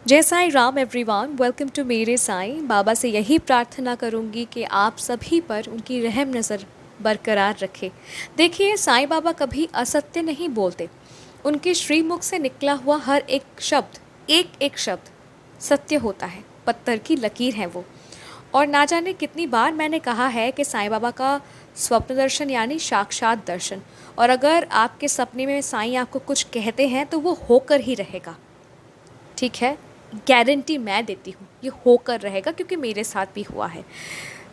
जय Sai Ram everyone, welcome to मेरे साईं। बाबा से यही प्रार्थना करूंगी कि आप सभी पर उनकी रहम नज़र बरकरार रखे। देखिए, साईं बाबा कभी असत्य नहीं बोलते। उनके श्रीमुख से निकला हुआ हर एक एक शब्द सत्य होता है। पत्थर की लकीर है वो। और ना जाने कितनी बार मैंने कहा है कि साईं बाबा का स्वप्न दर्शन यानी साक्षात दर्शन। और अगर आपके सपने में साईं आपको कुछ कहते हैं तो वो होकर ही रहेगा। ठीक है, गारंटी मैं देती हूँ, ये होकर रहेगा क्योंकि मेरे साथ भी हुआ है।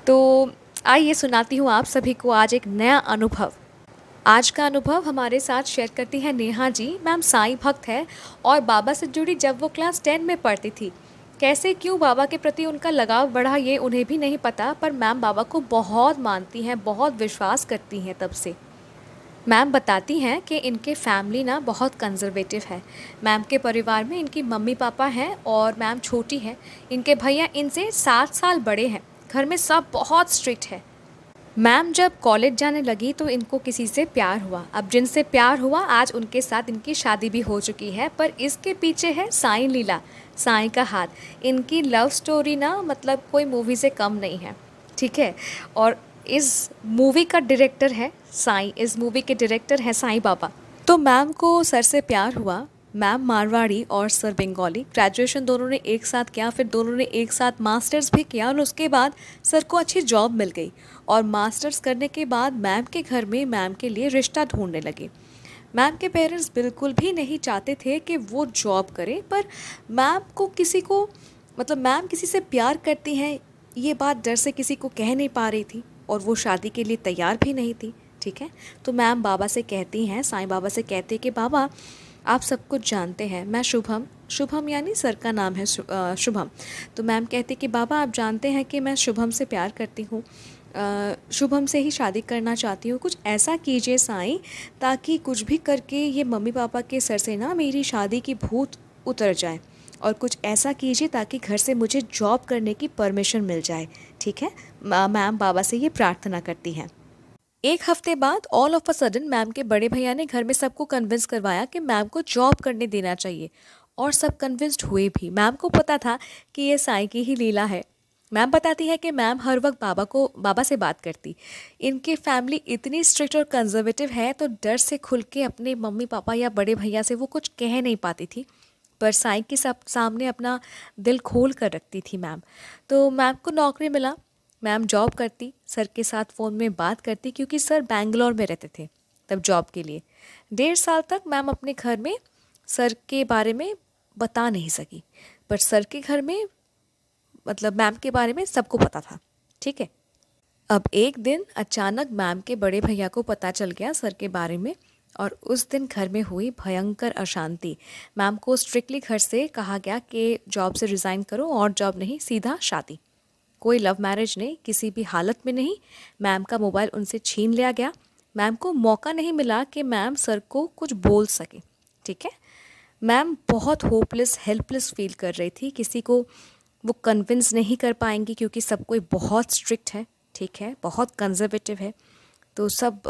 तो आइए सुनाती हूँ आप सभी को आज एक नया अनुभव। आज का अनुभव हमारे साथ शेयर करती है नेहा जी। मैम साईं भक्त है और बाबा से जुड़ी जब वो क्लास 10 में पढ़ती थी। कैसे क्यों बाबा के प्रति उनका लगाव बढ़ा ये उन्हें भी नहीं पता, पर मैम बाबा को बहुत मानती हैं, बहुत विश्वास करती हैं तब से। मैम बताती हैं कि इनके फैमिली ना बहुत कंजर्वेटिव है। मैम के परिवार में इनकी मम्मी पापा हैं और मैम छोटी है। इनके भैया इनसे 7 साल बड़े हैं। घर में सब बहुत स्ट्रिक्ट है। मैम जब कॉलेज जाने लगी तो इनको किसी से प्यार हुआ। अब जिनसे प्यार हुआ आज उनके साथ इनकी शादी भी हो चुकी है, पर इसके पीछे है साईं लीला, साईं का हाथ। इनकी लव स्टोरी ना मतलब कोई मूवी से कम नहीं है। ठीक है। और इस मूवी का डायरेक्टर है साईं, इस मूवी के डायरेक्टर है साईं बाबा। तो मैम को सर से प्यार हुआ। मैम मारवाड़ी और सर बंगाली। ग्रेजुएशन दोनों ने एक साथ किया, फिर दोनों ने एक साथ मास्टर्स भी किया और उसके बाद सर को अच्छी जॉब मिल गई। और मास्टर्स करने के बाद मैम के घर में मैम के लिए रिश्ता ढूंढने लगे। मैम के पेरेंट्स बिल्कुल भी नहीं चाहते थे कि वो जॉब करे, पर मैम को किसी को मतलब मैम किसी से प्यार करती हैं ये बात डर से किसी को कह नहीं पा रही थी और वो शादी के लिए तैयार भी नहीं थी। ठीक है। तो मैम बाबा से कहती हैं, साईं बाबा से कहती है कि बाबा आप सब कुछ जानते हैं, मैं शुभम, शुभम यानी सर का नाम है शुभम। तो मैम कहती कि बाबा आप जानते हैं कि मैं शुभम से प्यार करती हूँ, शुभम से ही शादी करना चाहती हूँ। कुछ ऐसा कीजिए साईं ताकि कुछ भी करके ये मम्मी पापा के सर से ना मेरी शादी की भूत उतर जाए, और कुछ ऐसा कीजिए ताकि घर से मुझे जॉब करने की परमिशन मिल जाए। ठीक है। मैम बाबा से ये प्रार्थना करती हैं। एक हफ्ते बाद all of a sudden ma'am के बड़े भैया ने घर में सबको कन्विंस करवाया कि मैम को जॉब करने देना चाहिए, और सब कन्विंस्ड हुए भी। मैम को पता था कि ये साईं की ही लीला है। मैम बताती है कि मैम हर वक्त बाबा से बात करती। इनकी फैमिली इतनी स्ट्रिक्ट और कंजर्वेटिव है तो डर से खुल के अपने मम्मी पापा या बड़े भैया से वो कुछ कह नहीं पाती थी, पर साईं के सब सामने अपना दिल खोल कर रखती थी मैम। तो मैम को नौकरी मिला। मैम जॉब करती, सर के साथ फ़ोन में बात करती क्योंकि सर बैंगलोर में रहते थे तब जॉब के लिए। 1.5 साल तक मैम अपने घर में सर के बारे में बता नहीं सकी, पर सर के घर में मतलब मैम के बारे में सबको पता था। ठीक है। अब एक दिन अचानक मैम के बड़े भैया को पता चल गया सर के बारे में, और उस दिन घर में हुई भयंकर अशांति। मैम को स्ट्रिक्टली घर से कहा गया कि जॉब से रिज़ाइन करो, और जॉब नहीं सीधा शादी। कोई लव मैरिज नहीं, किसी भी हालत में नहीं। मैम का मोबाइल उनसे छीन लिया गया। मैम को मौका नहीं मिला कि मैम सर को कुछ बोल सके। ठीक है। मैम बहुत होपलेस हेल्पलेस फील कर रही थी। किसी को वो कन्विंस नहीं कर पाएंगी क्योंकि सब कोई बहुत स्ट्रिक्ट है। ठीक है, बहुत कंजर्वेटिव है। तो सब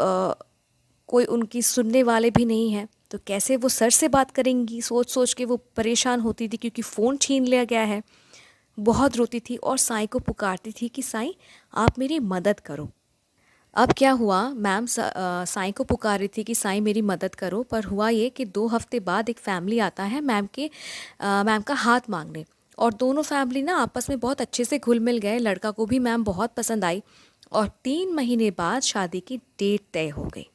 कोई उनकी सुनने वाले भी नहीं है, तो कैसे वो सर से बात करेंगी, सोच सोच के वो परेशान होती थी क्योंकि फ़ोन छीन लिया गया है। बहुत रोती थी और साईं को पुकारती थी कि साईं आप मेरी मदद करो। अब क्या हुआ, मैम साईं को पुकार रही थी कि साईं मेरी मदद करो, पर हुआ ये कि 2 हफ्ते बाद एक फैमिली आता है मैम का हाथ मांगने। और दोनों फैमिली ना आपस में बहुत अच्छे से घुल मिल गए। लड़का को भी मैम बहुत पसंद आई और 3 महीने बाद शादी की डेट तय हो गई।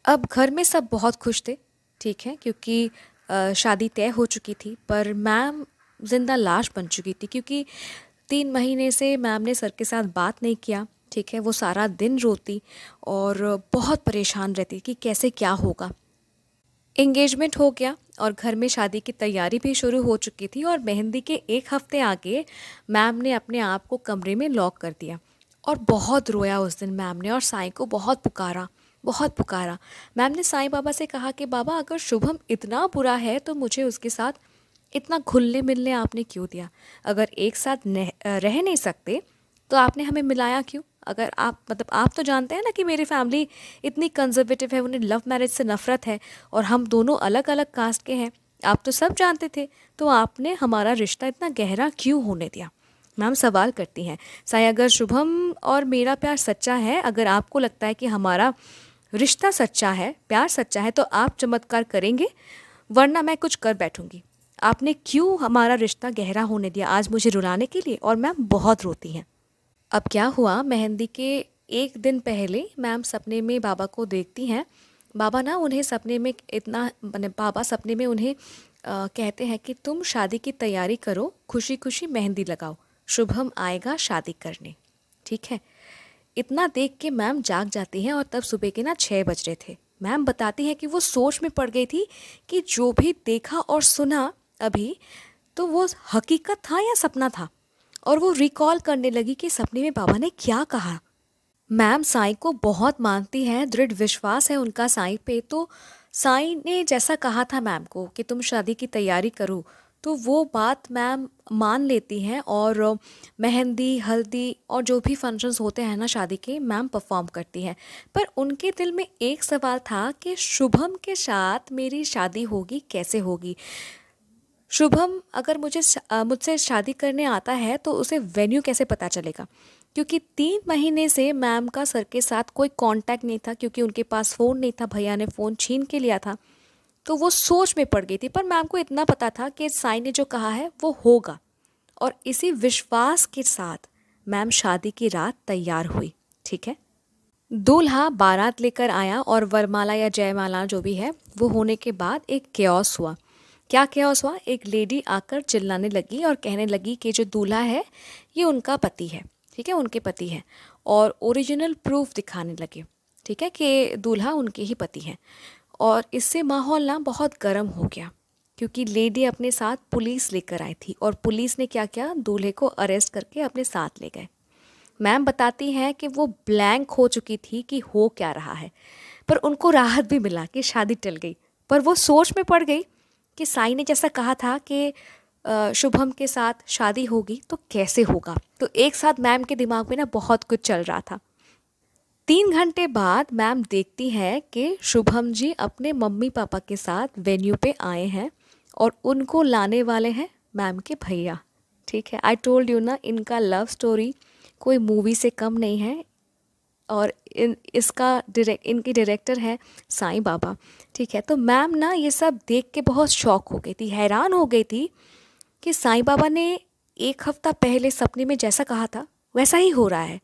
अब घर में सब बहुत खुश थे। ठीक है, क्योंकि शादी तय हो चुकी थी, पर मैम जिंदा लाश बन चुकी थी क्योंकि 3 महीने से मैम ने सर के साथ बात नहीं किया। ठीक है, वो सारा दिन रोती और बहुत परेशान रहती कि कैसे क्या होगा। एंगेजमेंट हो गया और घर में शादी की तैयारी भी शुरू हो चुकी थी, और मेहंदी के एक हफ्ते आगे मैम ने अपने आप को कमरे में लॉक कर दिया और बहुत रोया उस दिन मैम ने, और साईं को बहुत पुकारा, बहुत पुकारा। मैम ने साईं बाबा से कहा कि बाबा अगर शुभम इतना बुरा है तो मुझे उसके साथ इतना घुलने मिलने आपने क्यों दिया? अगर एक साथ रह नहीं सकते तो आपने हमें मिलाया क्यों? अगर आप तो जानते हैं ना कि मेरी फैमिली इतनी कंजर्वेटिव है, उन्हें लव मैरिज से नफ़रत है और हम दोनों अलग अलग कास्ट के हैं। आप तो सब जानते थे, तो आपने हमारा रिश्ता इतना गहरा क्यों होने दिया? मैम सवाल करती हैं। साई, अगर शुभम और मेरा प्यार सच्चा है, अगर आपको लगता है कि हमारा रिश्ता सच्चा है, प्यार सच्चा है, तो आप चमत्कार करेंगे, वरना मैं कुछ कर बैठूंगी। आपने क्यों हमारा रिश्ता गहरा होने दिया आज मुझे रुलाने के लिए? और मैम बहुत रोती हैं। अब क्या हुआ, मेहंदी के एक दिन पहले मैम सपने में बाबा को देखती हैं। बाबा ना उन्हें सपने में इतना, मैंने बाबा सपने में उन्हें कहते हैं कि तुम शादी की तैयारी करो, खुशी खुशी मेहंदी लगाओ, शुभम आएगा शादी करने। ठीक है, इतना देख के मैम जाग जाती हैं और तब सुबह के ना 6 बज रहे थे। मैम बताती हैं कि वो सोच में पड़ गई थी कि जो भी देखा और सुना अभी, तो वो हकीकत था या सपना था। और वो रिकॉल करने लगी कि सपने में बाबा ने क्या कहा। मैम साईं को बहुत मानती हैं, दृढ़ विश्वास है उनका साईं पे। तो साईं ने जैसा कहा था मैम को कि तुम शादी की तैयारी करो, तो वो बात मैम मान लेती हैं और मेहंदी, हल्दी और जो भी फंक्शंस होते हैं ना शादी के, मैम परफॉर्म करती हैं। पर उनके दिल में एक सवाल था कि शुभम के साथ मेरी शादी होगी कैसे होगी? शुभम अगर मुझसे शादी करने आता है तो उसे वेन्यू कैसे पता चलेगा? क्योंकि 3 महीने से मैम का सर के साथ कोई कांटेक्ट नहीं था, क्योंकि उनके पास फ़ोन नहीं था, भैया ने फ़ोन छीन के लिया था। तो वो सोच में पड़ गई थी। पर मैम को इतना पता था कि साईं ने जो कहा है वो होगा, और इसी विश्वास के साथ मैम शादी की रात तैयार हुई। ठीक है, दूल्हा बारात लेकर आया और वरमाला या जयमाला जो भी है वो होने के बाद एक केओस हुआ। क्या केओस हुआ? एक लेडी आकर चिल्लाने लगी और कहने लगी कि जो दूल्हा है ये उनका पति है। ठीक है, उनके पति है, और ओरिजिनल प्रूफ दिखाने लगे। ठीक है, कि दूल्हा उनके ही पति हैं। और इससे माहौल ना बहुत गर्म हो गया, क्योंकि लेडी अपने साथ पुलिस लेकर आई थी, और पुलिस ने क्या किया, दूल्हे को अरेस्ट करके अपने साथ ले गए। मैम बताती हैं कि वो ब्लैंक हो चुकी थी कि हो क्या रहा है, पर उनको राहत भी मिला कि शादी टल गई। पर वो सोच में पड़ गई कि साईं ने जैसा कहा था कि शुभम के साथ शादी होगी तो कैसे होगा। तो एक साथ मैम के दिमाग में ना बहुत कुछ चल रहा था। 3 घंटे बाद मैम देखती है कि शुभम जी अपने मम्मी पापा के साथ वेन्यू पे आए हैं, और उनको लाने वाले हैं मैम के भैया। ठीक है, आई टोल्ड यू ना, इनका लव स्टोरी कोई मूवी से कम नहीं है। और इनकी डायरेक्टर है साईं बाबा। ठीक है, तो मैम ना ये सब देख के बहुत शॉक हो गई थी, हैरान हो गई थी कि साईं बाबा ने 1 हफ्ता पहले सपने में जैसा कहा था वैसा ही हो रहा है।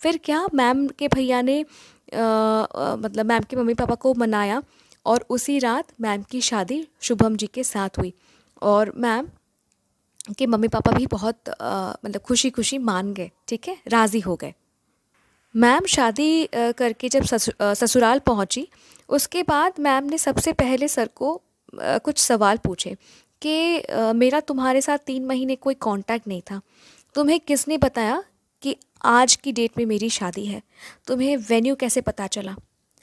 फिर क्या, मैम के भैया ने मतलब मैम के मम्मी पापा को मनाया, और उसी रात मैम की शादी शुभम जी के साथ हुई। और मैम के मम्मी पापा भी बहुत मतलब खुशी खुशी मान गए। ठीक है, राज़ी हो गए। मैम शादी करके जब ससुराल पहुंची, उसके बाद मैम ने सबसे पहले सर को कुछ सवाल पूछे कि मेरा तुम्हारे साथ 3 महीने कोई कांटेक्ट नहीं था, तुम्हें किसने बताया कि आज की डेट में मेरी शादी है? तुम्हें वेन्यू कैसे पता चला?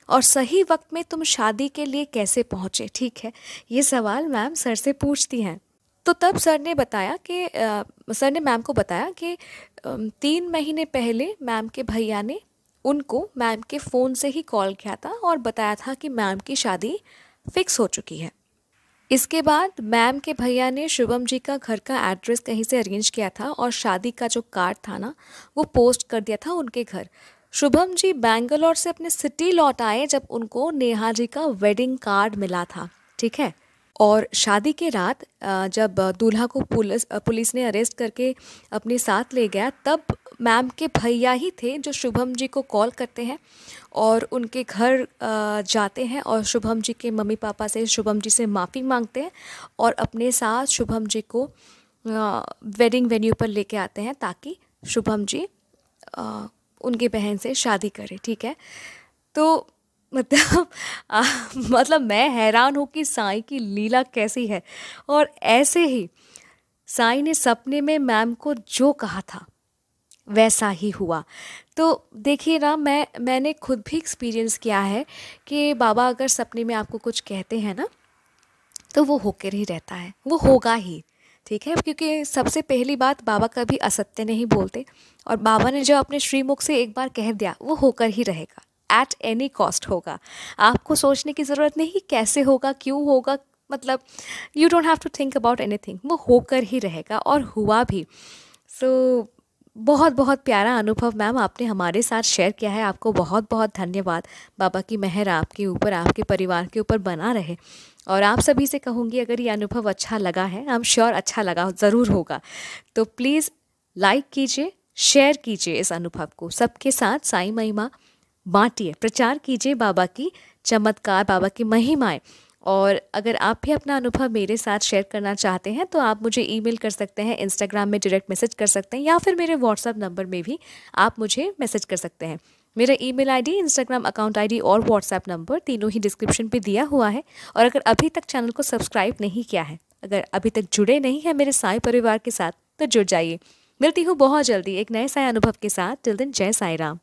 और सही वक्त में तुम शादी के लिए कैसे पहुँचे? ठीक है, ये सवाल मैम सर से पूछती हैं। तो तब सर ने बताया कि सर ने मैम को बताया कि 3 महीने पहले मैम के भैया ने उनको मैम के फ़ोन से ही कॉल किया था और बताया था कि मैम की शादी फिक्स हो चुकी है। इसके बाद मैम के भैया ने शुभम जी का घर का एड्रेस कहीं से अरेंज किया था, और शादी का जो कार्ड था ना वो पोस्ट कर दिया था उनके घर। शुभम जी बैंगलोर से अपने सिटी लौट आए जब उनको नेहा जी का वेडिंग कार्ड मिला था। ठीक है, और शादी के रात जब दूल्हा को पुलिस ने अरेस्ट करके अपने साथ ले गया, तब मैम के भैया ही थे जो शुभम जी को कॉल करते हैं और उनके घर जाते हैं, और शुभम जी के मम्मी पापा से शुभम जी से माफ़ी मांगते हैं, और अपने साथ शुभम जी को वेडिंग वेन्यू पर लेके आते हैं ताकि शुभम जी उनकी बहन से शादी करें। ठीक है, तो मतलब मतलब मैं हैरान हूँ कि साईं की लीला कैसी है। और ऐसे ही साईं ने सपने में मैम को जो कहा था वैसा ही हुआ। तो देखिए ना, मैंने खुद भी एक्सपीरियंस किया है कि बाबा अगर सपने में आपको कुछ कहते हैं ना, तो वो होकर ही रहता है, वो होगा ही। ठीक है, क्योंकि सबसे पहली बात, बाबा कभी असत्य नहीं बोलते, और बाबा ने जो अपने श्रीमुख से एक बार कह दिया वो होकर ही रहेगा, एट एनी कॉस्ट होगा। आपको सोचने की ज़रूरत नहीं कैसे होगा, क्यों होगा, मतलब you don't have to think about anything, वो होकर ही रहेगा और हुआ भी। सो बहुत बहुत प्यारा अनुभव मैम आपने हमारे साथ शेयर किया है, आपको बहुत बहुत धन्यवाद। बाबा की मेहर आपके ऊपर, आपके परिवार के ऊपर बना रहे। और आप सभी से कहूँगी, अगर ये अनुभव अच्छा लगा है, आई एम श्योर अच्छा लगा ज़रूर होगा, तो प्लीज़ लाइक कीजिए, शेयर कीजिए इस अनुभव को सबके साथ, साई महिमा बांटिए, प्रचार कीजिए बाबा की चमत्कार, बाबा की महिमाएं। और अगर आप भी अपना अनुभव मेरे साथ शेयर करना चाहते हैं तो आप मुझे ईमेल कर सकते हैं, इंस्टाग्राम में डायरेक्ट मैसेज कर सकते हैं, या फिर मेरे व्हाट्सएप नंबर में भी आप मुझे मैसेज कर सकते हैं। मेरा email ID, Instagram account ID और व्हाट्सएप नंबर तीनों ही डिस्क्रिप्शन पे दिया हुआ है। और अगर अभी तक चैनल को सब्सक्राइब नहीं किया है, अगर अभी तक जुड़े नहीं हैं मेरे साईं परिवार के साथ, तो जुड़ जाइए। मिलती हूँ बहुत जल्दी एक नए साईं अनुभव के साथ। टिल देन, जय साईं राम।